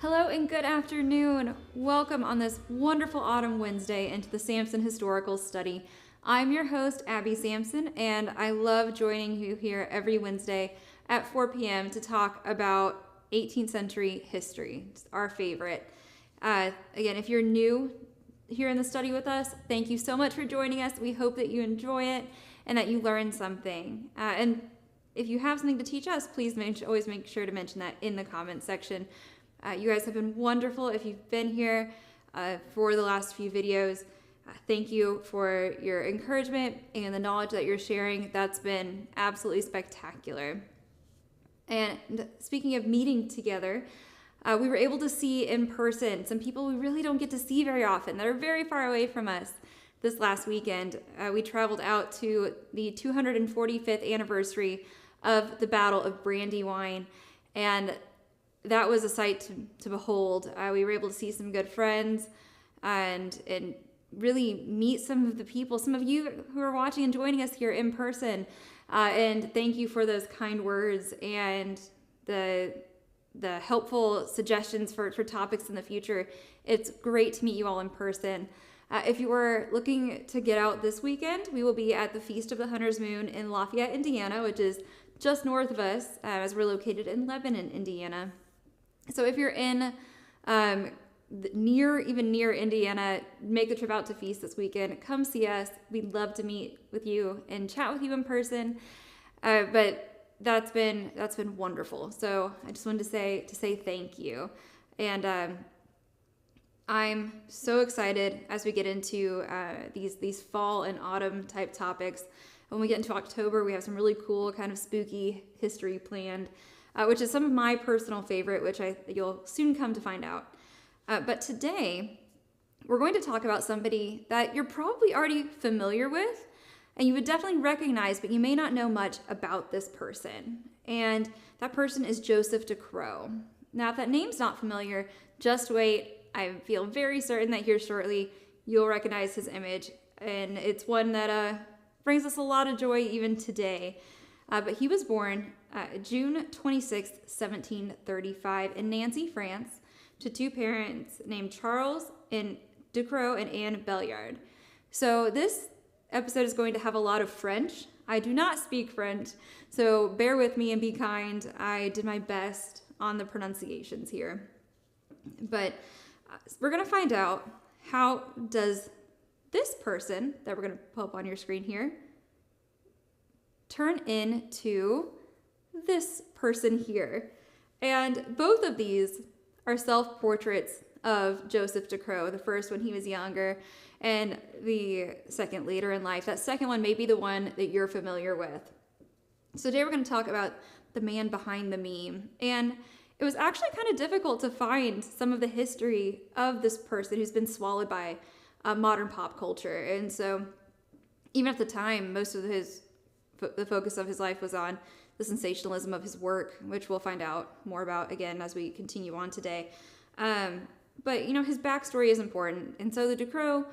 Hello and good afternoon. Welcome on this wonderful autumn Wednesday into the Sampson Historical Study. I'm your host, Abby Sampson, and I love joining you here every Wednesday at 4 p.m. to talk about 18th century history. It's our favorite. Again, if you're new here in the study with us, thank you so much for joining us. We hope that you enjoy it and that you learn something. And if you have something to teach us, please always make sure to mention that in the comments section. You guys have been wonderful. If you've been here for the last few videos, thank you for your encouragement and the knowledge that you're sharing. That's been absolutely spectacular. And speaking of meeting together, we were able to see in person some people we really don't get to see very often that are very far away from us. This last weekend, we traveled out to the 245th anniversary of the Battle of Brandywine, and that was a sight to behold. We were able to see some good friends and really meet some of the people, some of you who are watching and joining us here in person. And thank you for those kind words and the helpful suggestions for topics in the future. It's great to meet you all in person. If you are looking to get out this weekend, we will be at the Feast of the Hunter's Moon in Lafayette, Indiana, which is just north of us, as we're located in Lebanon, Indiana. So if you're in near Indiana, make the trip out to Feast this weekend. Come see us. We'd love to meet with you and chat with you in person. But that's been wonderful. So I just wanted to say thank you. And I'm so excited as we get into these fall and autumn type topics. When we get into October, we have some really cool kind of spooky history planned, which is some of my personal favorite, which you'll soon come to find out. But today, we're going to talk about somebody that you're probably already familiar with, and you would definitely recognize, but you may not know much about this person. And that person is Joseph Ducreux. Now, if that name's not familiar, just wait. I feel very certain that here shortly, you'll recognize his image. And it's one that brings us a lot of joy even today. But he was born June 26, 1735 in Nancy, France, to two parents named Charles and Ducreux and Anne Belliard. So this episode is going to have a lot of French. I do not speak French, so bear with me and be kind. I did my best on the pronunciations here. But we're going to find out, how does this person that we're going to pull up on your screen here turn into this person here. And both of these are self-portraits of Joseph Ducreux, the first when he was younger, and the second later in life. That second one may be the one that you're familiar with. So today we're going to talk about the man behind the meme. And it was actually kind of difficult to find some of the history of this person who's been swallowed by modern pop culture. And so even at the time, most of the focus of his life was on the sensationalism of his work, which we'll find out more about again as we continue on today. But, his backstory is important. And so the Ducreux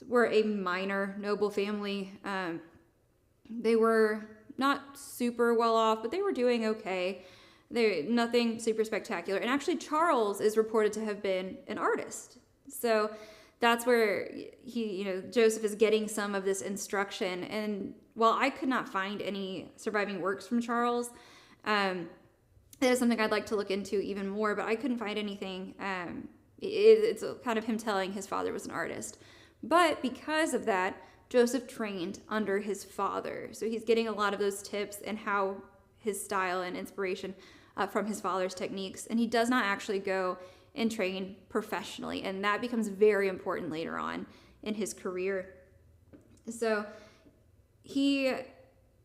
were a minor noble family. They were not super well off, but they were doing okay. Nothing super spectacular. And actually, Charles is reported to have been an artist. So that's where Joseph is getting some of this instruction. And while I could not find any surviving works from Charles, that is something I'd like to look into even more, but I couldn't find anything. It's kind of him telling his father was an artist. But because of that, Joseph trained under his father. So he's getting a lot of those tips and how his style and inspiration from his father's techniques. And he does not actually go and train professionally. And that becomes very important later on in his career. So he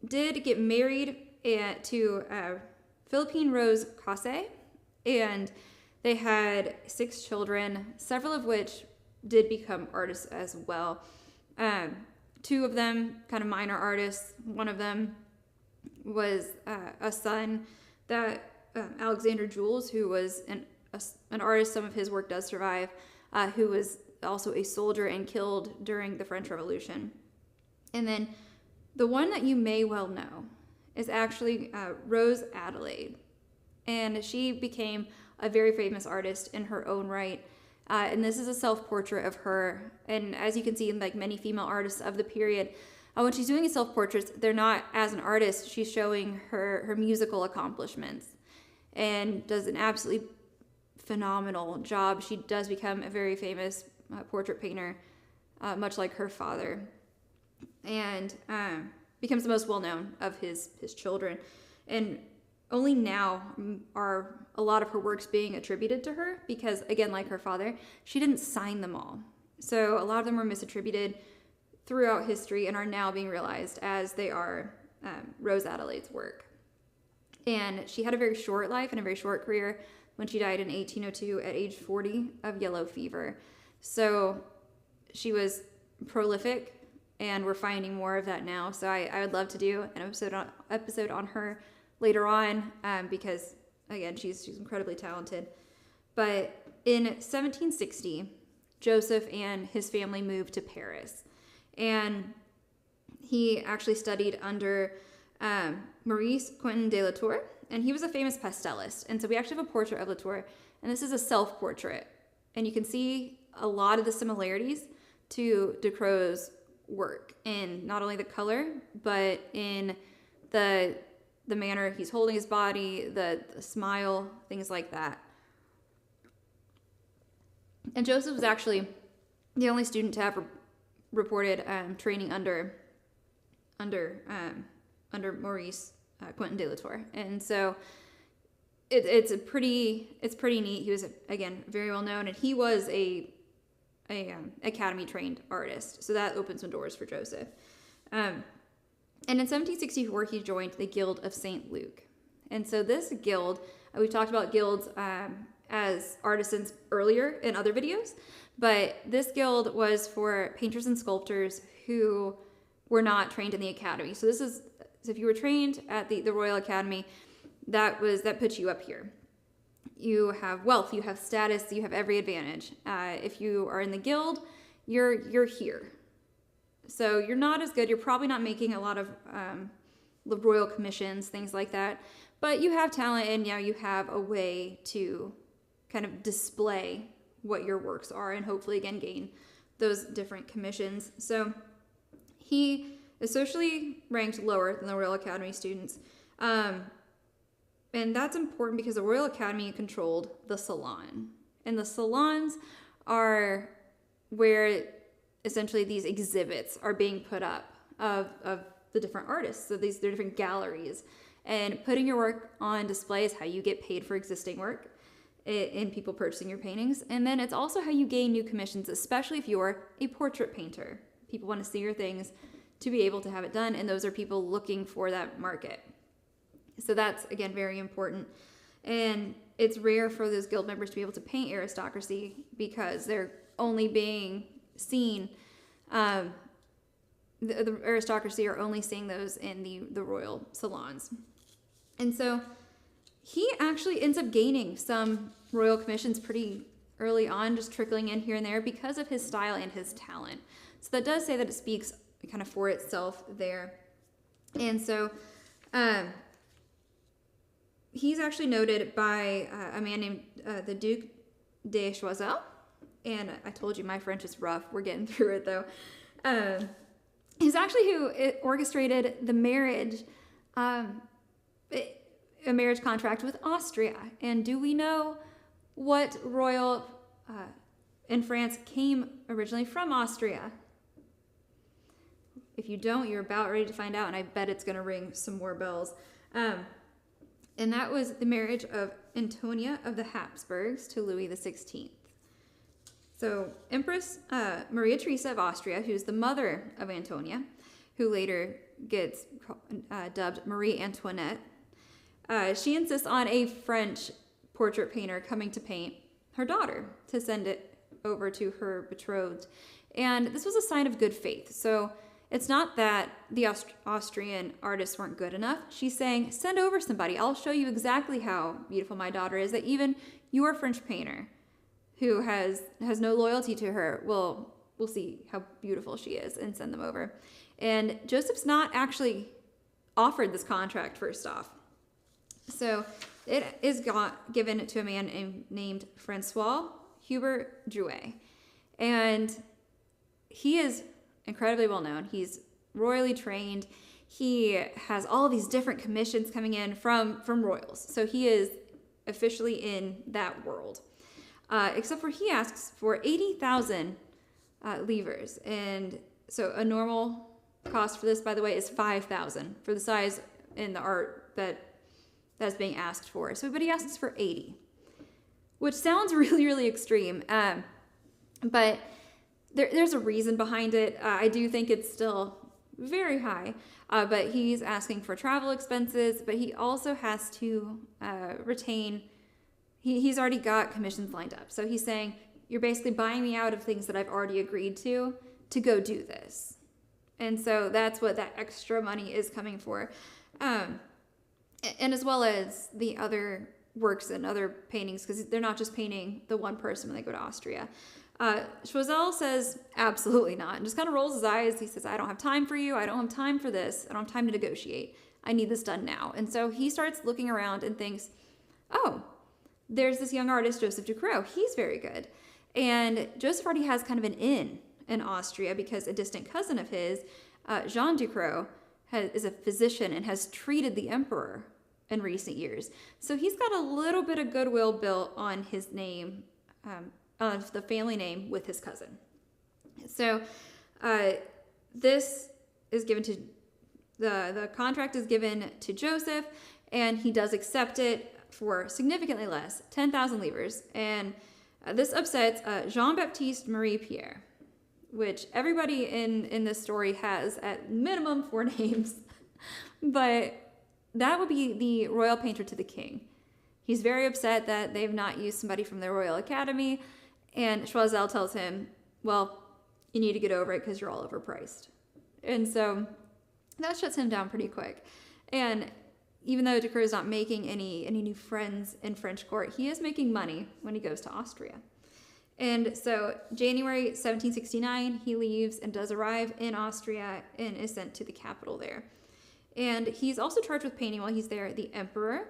did get married to Philippine Rose Casse, and they had 6 children, several of which did become artists as well. 2 of them kind of minor artists. One of them was a son that Alexander Jules, who was an artist, some of his work does survive, who was also a soldier and killed during the French Revolution. And then the one that you may well know is actually Rose Adelaide. And she became a very famous artist in her own right. And this is a self-portrait of her. And as you can see in like many female artists of the period, when she's doing a self-portraits, they're not as an artist. She's showing her musical accomplishments and does an absolutely phenomenal job. She does become a very famous portrait painter, much like her father, and becomes the most well-known of his children. And only now are a lot of her works being attributed to her because, again, like her father, she didn't sign them all. So a lot of them were misattributed throughout history and are now being realized as they are Rose Adelaide's work. And she had a very short life and a very short career when she died in 1802 at age 40 of yellow fever. So she was prolific, and we're finding more of that now. So I would love to do an episode on her later on because, again, she's incredibly talented. But in 1760, Joseph and his family moved to Paris. And he actually studied under Maurice Quentin de Latour, and he was a famous pastelist. And so we actually have a portrait of Latour, and this is a self-portrait. And you can see a lot of the similarities to Ducreux's work in not only the color, but in the manner he's holding his body, the smile, things like that. And Joseph was actually the only student to have reported training under Maurice Quentin de Latour, and so it's pretty neat. He was, again, very well known, and he was a academy trained artist, so that opened some doors for Joseph. And in 1764, he joined the Guild of St. Luke, and so this guild, we've talked about guilds as artisans earlier in other videos, but this guild was for painters and sculptors who were not trained in the academy. So if you were trained at the Royal Academy, that puts you up here. You have wealth, you have status, you have every advantage. If you are in the guild, you're here. So you're not as good. You're probably not making a lot of the royal commissions, things like that. But you have talent, and now you have a way to kind of display what your works are, and hopefully again gain those different commissions. So he is socially ranked lower than the Royal Academy students. And that's important because the Royal Academy controlled the salon. And the salons are where essentially these exhibits are being put up of the different artists. So they're different galleries. And putting your work on display is how you get paid for existing work in people purchasing your paintings. And then it's also how you gain new commissions, especially if you're a portrait painter. People want to see your things to be able to have it done, and those are people looking for that market. So that's, again, very important. And it's rare for those guild members to be able to paint aristocracy because they're only being seen, the aristocracy are only seeing those in the royal salons. And so he actually ends up gaining some royal commissions pretty early on, just trickling in here and there because of his style and his talent. So that does say that it speaks kind of for itself there. And so he's actually noted by a man named the Duc de Choiseul. And I told you my French is rough. We're getting through it though. He's actually who orchestrated the marriage, a marriage contract with Austria. And do we know what royal in France came originally from Austria? If you don't, you're about ready to find out, and I bet it's going to ring some more bells. And that was the marriage of Antonia of the Habsburgs to Louis XVI. So Empress Maria Theresa of Austria, who's the mother of Antonia, who later gets dubbed Marie Antoinette, she insists on a French portrait painter coming to paint her daughter to send it over to her betrothed. And this was a sign of good faith. So it's not that the Austrian artists weren't good enough. She's saying, send over somebody. I'll show you exactly how beautiful my daughter is, that even your French painter who has no loyalty to her will see how beautiful she is, and send them over. And Joseph's not actually offered this contract first off. So it is given to a man named Francois Hubert Drouet. And he is incredibly well known. He's royally trained. He has all these different commissions coming in from royals. So he is officially in that world. Except for he asks for 80,000 livres. And so a normal cost for this, by the way, is 5,000 for the size in the art that's being asked for. So, but he asks for 80, which sounds really, really extreme. But there's a reason behind it. I do think it's still very high, but he's asking for travel expenses, but he also has to retain, he's already got commissions lined up. So he's saying, you're basically buying me out of things that I've already agreed to go do this. And so that's what that extra money is coming for. And as well as the other works and other paintings, because they're not just painting the one person when they go to Austria. Choiseul says, absolutely not, and just kind of rolls his eyes. He says, I don't have time for you. I don't have time for this. I don't have time to negotiate. I need this done now. And so he starts looking around and thinks, oh, there's this young artist, Joseph Ducreux. He's very good. And Joseph already has kind of an in Austria because a distant cousin of his, Jean Ducreux, is a physician and has treated the emperor in recent years. So he's got a little bit of goodwill built on his name, of the family name with his cousin. So this is given to, the contract is given to Joseph, and he does accept it for significantly less, 10,000 livres. And this upsets Jean-Baptiste Marie Pierre, which everybody in this story has at minimum 4 names. But that would be the royal painter to the king. He's very upset that they've not used somebody from the Royal Academy. And Choiseul tells him, well, you need to get over it because you're all overpriced. And so that shuts him down pretty quick. And even though Ducreux is not making any new friends in French court, he is making money when he goes to Austria. And so January 1769, he leaves and does arrive in Austria and is sent to the capital there. And he's also charged with painting while he's there the emperor,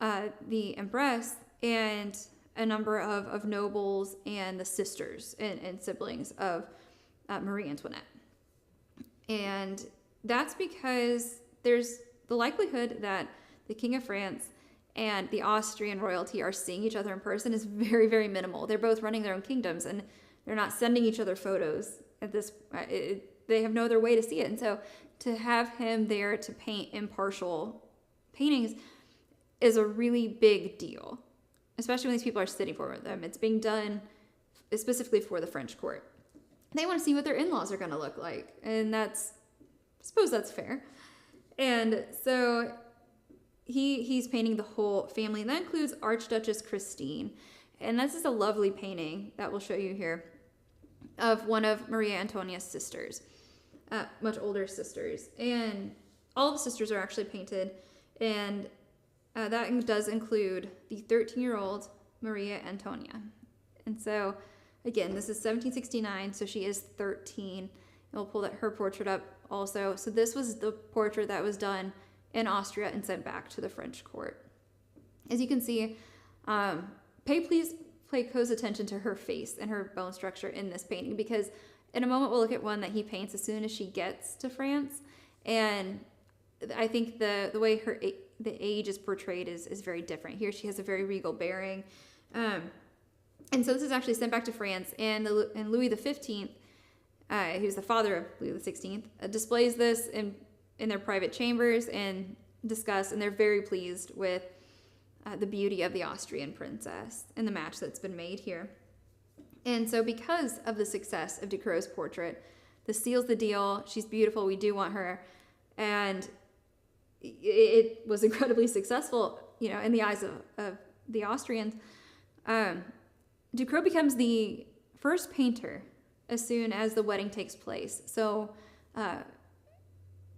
the empress, and a number of nobles and the sisters and siblings of Marie Antoinette. And that's because there's the likelihood that the King of France and the Austrian royalty are seeing each other in person is very, very minimal. They're both running their own kingdoms, and they're not sending each other photos at this. They have no other way to see it. And so to have him there to paint impartial paintings is a really big deal, especially when these people are sitting for them. It's being done specifically for the French court. They want to see what their in-laws are going to look like, and I suppose that's fair. And so he's painting the whole family, and that includes Archduchess Christine. And this is a lovely painting that we'll show you here of one of Maria Antonia's sisters, much older sisters. And all the sisters are actually painted, and that does include the 13-year-old Maria Antonia. And so, again, this is 1769, so she is 13. And we'll pull her portrait up also. So this was the portrait that was done in Austria and sent back to the French court. As you can see, please pay close attention to her face and her bone structure in this painting, because in a moment we'll look at one that he paints as soon as she gets to France, and I think the way the age is portrayed is very different. Here she has a very regal bearing, and so this is actually sent back to France, and Louis XV, who's the father of Louis XVI, displays this in their private chambers and discuss, and they're very pleased with the beauty of the Austrian princess and the match that's been made here. And so because of the success of Ducreux's portrait, this seals the deal. She's beautiful. We do want her. And it was incredibly successful, in the eyes of the Austrians. Ducreux becomes the first painter as soon as the wedding takes place. So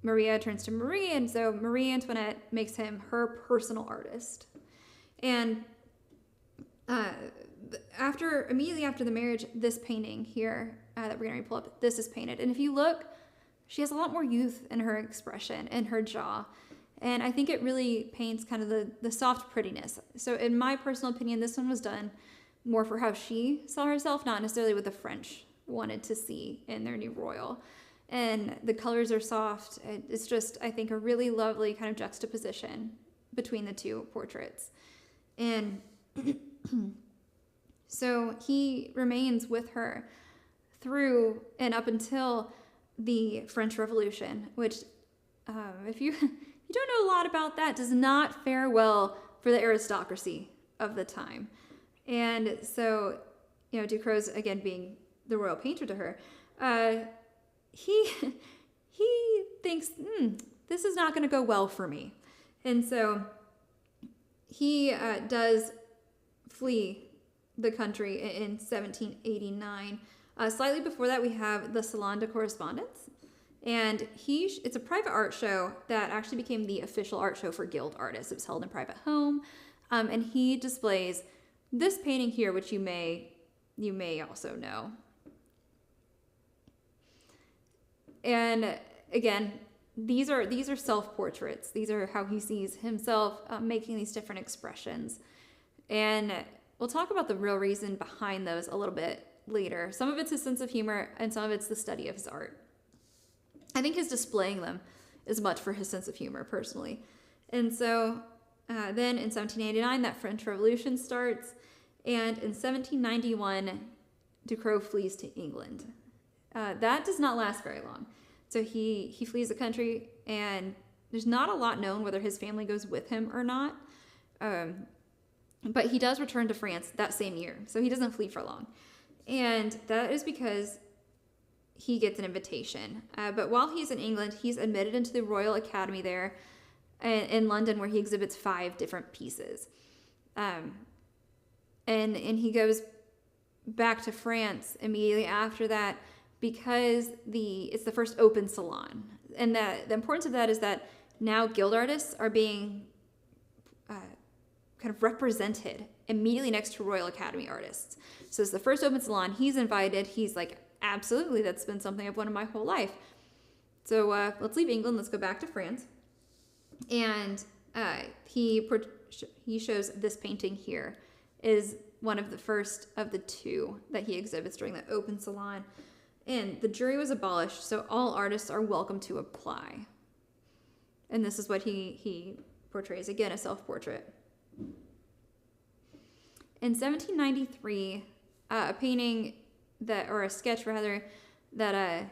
Maria turns to Marie, and so Marie Antoinette makes him her personal artist. And immediately after the marriage, this painting here that we're going to pull up, this is painted. And if you look, she has a lot more youth in her expression and her jaw. And I think it really paints kind of the soft prettiness. So in my personal opinion, this one was done more for how she saw herself, not necessarily what the French wanted to see in their new royal. And the colors are soft. It's just, I think, a really lovely kind of juxtaposition between the two portraits. And so he remains with her through and up until the French Revolution, which, if you don't know a lot about that, does not fare well for the aristocracy of the time. And so, Ducreux, again, being the royal painter to her, he thinks, this is not going to go well for me. And so he does flee the country in 1789. Slightly before that, we have the Salon de Correspondance. And it's a private art show that actually became the official art show for guild artists. It was held in a private home. And he displays this painting here, which you may also know. And again, these are self-portraits. These are how he sees himself, making these different expressions. And we'll talk about the real reason behind those a little bit later. Some of it's his sense of humor, and some of it's the study of his art. I think his displaying them is much for his sense of humor, personally. And so then in 1789, that French Revolution starts. And in 1791, Ducreux flees to England. That does not last very long. So he flees the country, and there's not a lot known whether his family goes with him or not. But he does return to France that same year. So he doesn't flee for long. And that is because he gets an invitation. But while he's in England, he's admitted into the Royal Academy there in London, where he exhibits 5 different pieces. And he goes back to France immediately after that because it's the first open salon. And the importance of that is that now guild artists are being kind of represented immediately next to Royal Academy artists. So it's the first open salon. He's invited. He's like, absolutely, that's been something I've wanted my whole life. So let's leave England. Let's go back to France. And he shows this painting here is one of the first of the 2 that he exhibits during the open salon. And the jury was abolished, so all artists are welcome to apply. And this is what he portrays, again, a self-portrait. In 1793, a painting or a sketch rather, that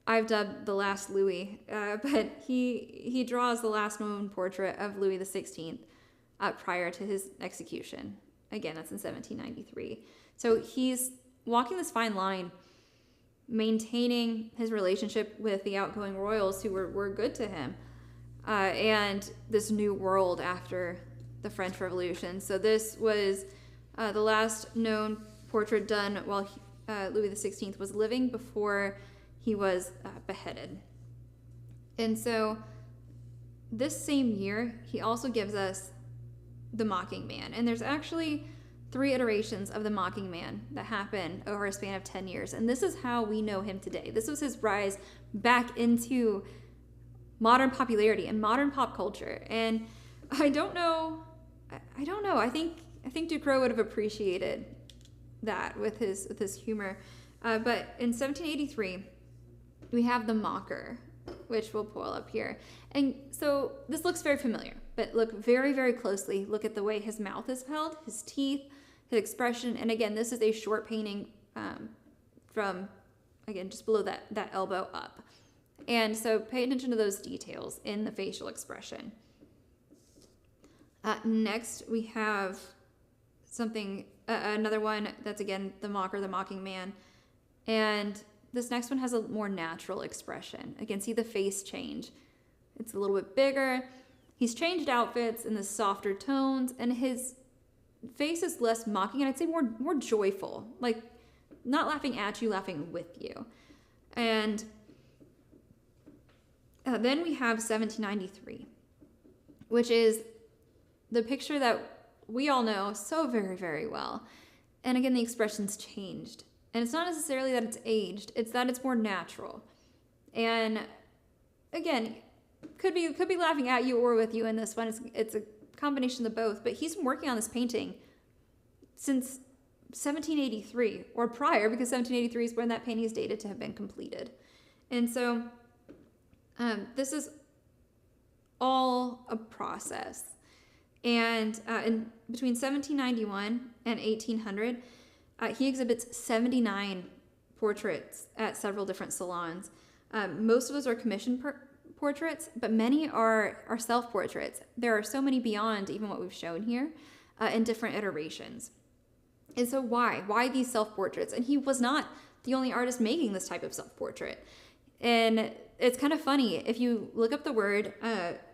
I've dubbed the last Louis, but he draws the last known portrait of Louis XVI prior to his execution. Again, that's in 1793. So he's walking this fine line, maintaining his relationship with the outgoing royals who were good to him, and this new world after the French Revolution. So this was the last known portrait done while Louis XVI was living, before he was beheaded. And so this same year, he also gives us the Mocking Man. And there's actually 3 iterations of the Mocking Man that happened over a span of 10 years. And this is how we know him today. This was his rise back into modern popularity and modern pop culture. And I don't know. I think Ducreux would have appreciated that with his humor. But in 1783, we have the Mocker, which we'll pull up here. And so this looks very familiar, but look very, very closely. Look at the way his mouth is held, his teeth, his expression. And again, this is a short painting from, again, just below that elbow up. And so pay attention to those details in the facial expression. Next, we have another one that's, again, the Mocker, the Mocking Man. And this next one has a more natural expression. Again, see the face change. It's a little bit bigger. He's changed outfits in the softer tones, and his face is less mocking, and I'd say more joyful. Like, not laughing at you, laughing with you. And then we have 1793, which is the picture that we all know so very, very well. And again, the expression's changed. And it's not necessarily that it's aged, it's that it's more natural. And again, could be laughing at you or with you in this one. It's a combination of both. But he's been working on this painting since 1783 or prior, because 1783 is when that painting is dated to have been completed. And so this is all a process. And in between 1791 and 1800, he exhibits 79 portraits at several different salons. Most of those are commissioned portraits, but many are self-portraits. There are so many beyond even what we've shown here in different iterations. And so why these self-portraits? And he was not the only artist making this type of self-portrait. And it's kind of funny if you look up the word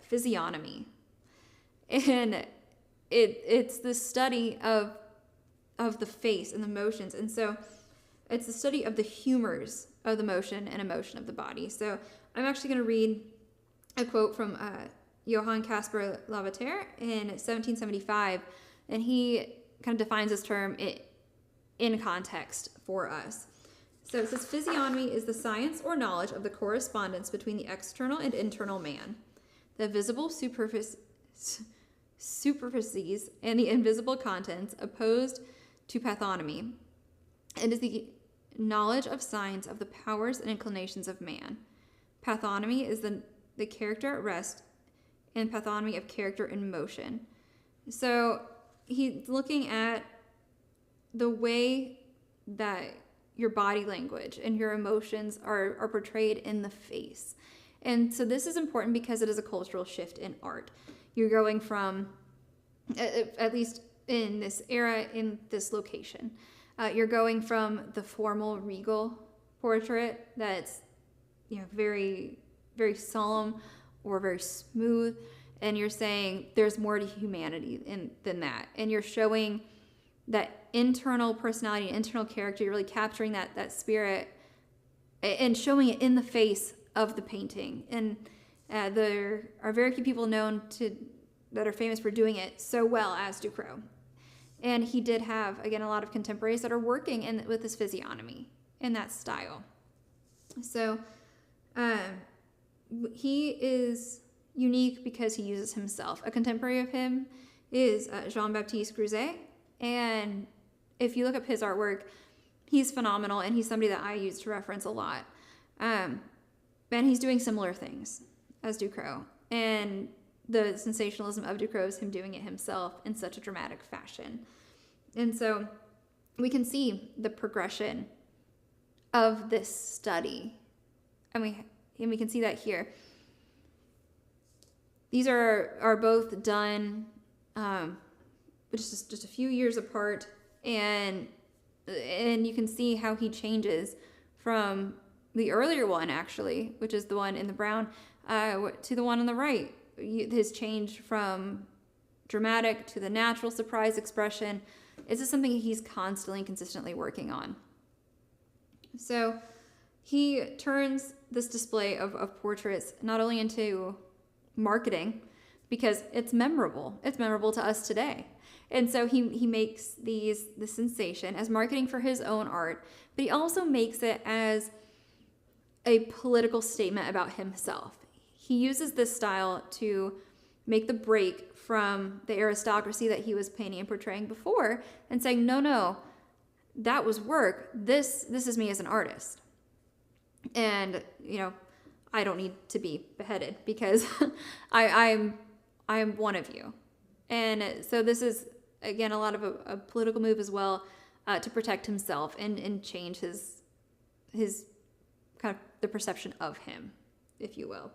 physiognomy, and it's the study of the face and the motions. And so it's the study of the humors of the motion and emotion of the body. So I'm actually going to read a quote from Johann Caspar Lavater in 1775, and he kind of defines this term in context for us. So it says, physiognomy is the science or knowledge of the correspondence between the external and internal man, the visible superficies and the invisible contents opposed to pathognomy. It is the knowledge of signs of the powers and inclinations of man. Pathognomy is the character at rest, and pathognomy of character in motion. So he's looking at the way that your body language and your emotions are portrayed in the face. And so this is important because it is a cultural shift in art. You're going from, at least in this era, in this location, you're going from the formal regal portrait that's, very, very solemn or very smooth, and you're saying there's more to humanity than that. And you're showing that internal personality, internal character. You're really capturing that spirit and showing it in the face of the painting. And there are very few people known that are famous for doing it so well as Ducreux. And he did have, again, a lot of contemporaries that are working with his physiognomy in that style. So he is unique because he uses himself. A contemporary of him is Jean-Baptiste Grosset. And if you look up his artwork, he's phenomenal, and he's somebody that I use to reference a lot. And he's doing similar things as Ducreux. And the sensationalism of Ducreux is him doing it himself in such a dramatic fashion. And so we can see the progression of this study. And we can see that here. These are both done just a few years apart, and you can see how he changes from the earlier one, actually, which is the one in the brown, to the one on the right. His change from dramatic to the natural surprise expression. This is something he's constantly and consistently working on. So he turns this display of portraits not only into marketing, because it's memorable. It's memorable to us today. And so he makes the sensation as marketing for his own art, but he also makes it as a political statement about himself. He uses this style to make the break from the aristocracy that he was painting and portraying before, and saying, no, that was work. This is me as an artist. And, I don't need to be beheaded because I'm one of you. And so this is, again, a lot of a political move as well, to protect himself and change his kind of the perception of him, if you will.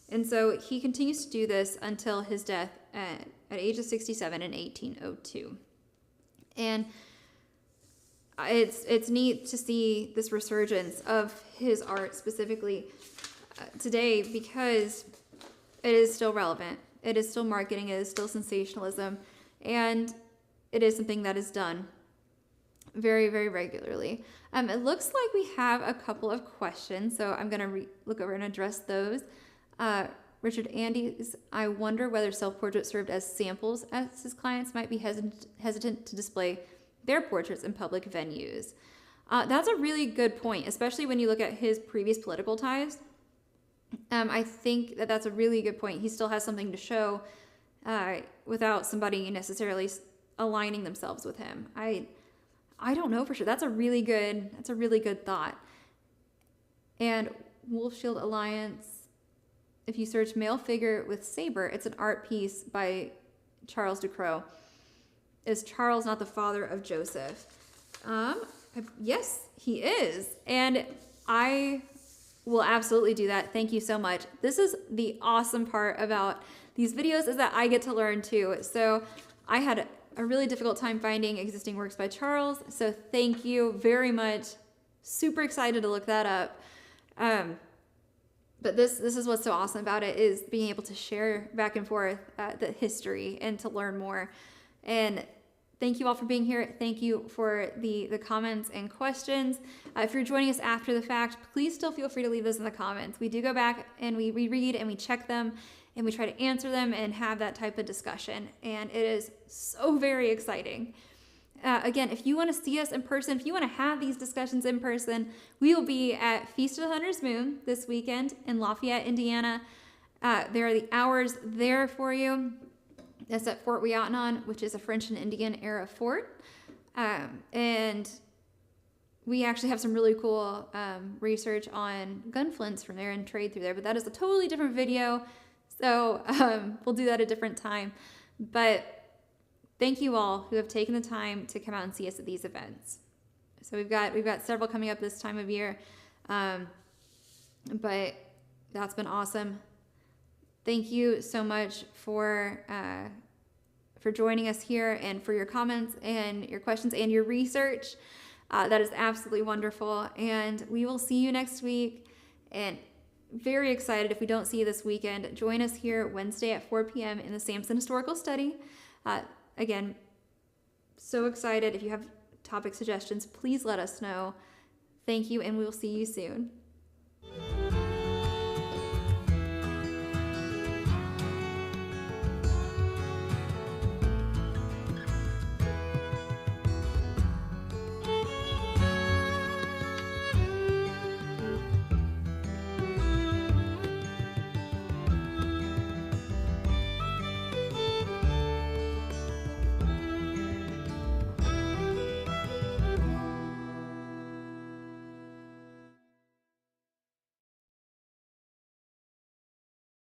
And so he continues to do this until his death at age of 67 in 1802. And it's neat to see this resurgence of his art specifically today, because it is still relevant. It is still marketing. It is still sensationalism. And it is something that is done very, very regularly. It looks like we have a couple of questions, so I'm going to look over and address those. Richard Andy's, I wonder whether self-portraits served as samples, as his clients might be hesitant to display their portraits in public venues. That's a really good point, especially when you look at his previous political ties. I think that that's a really good point. He still has something to show without somebody necessarily aligning themselves with him. I don't know for sure. That's a really good thought. And Wolf Shield Alliance, if you search male figure with saber, it's an art piece by Charles Ducreux. Is Charles not the father of Joseph? Yes, he is. And I will absolutely do that. Thank you so much. This is the awesome part about these videos, is that I get to learn too. So I had a really difficult time finding existing works by Charles. So thank you very much. Super excited to look that up. But this is what's so awesome about it, is being able to share back and forth the history and to learn more. And thank you all for being here. Thank you for the comments and questions. If you're joining us after the fact, please still feel free to leave those in the comments. We do go back and we read and we check them and we try to answer them and have that type of discussion. And it is so very exciting. Again, if you want to see us in person, if you want to have these discussions in person, we will be at Feast of the Hunter's Moon this weekend in Lafayette, Indiana. There are the hours there for you. That's at Fort Ouiatenon, which is a French and Indian era fort. And we actually have some really cool research on gun flints from there and trade through there, but that is a totally different video. So we'll do that a different time. But thank you all who have taken the time to come out and see us at these events. So we've got several coming up this time of year, but that's been awesome. Thank you so much for joining us here and for your comments and your questions and your research. That is absolutely wonderful. And we will see you next week. And very excited, if we don't see you this weekend, join us here Wednesday at 4 p.m. in the Samson Historical Study. Again, so excited. If you have topic suggestions, please let us know. Thank you, and we will see you soon.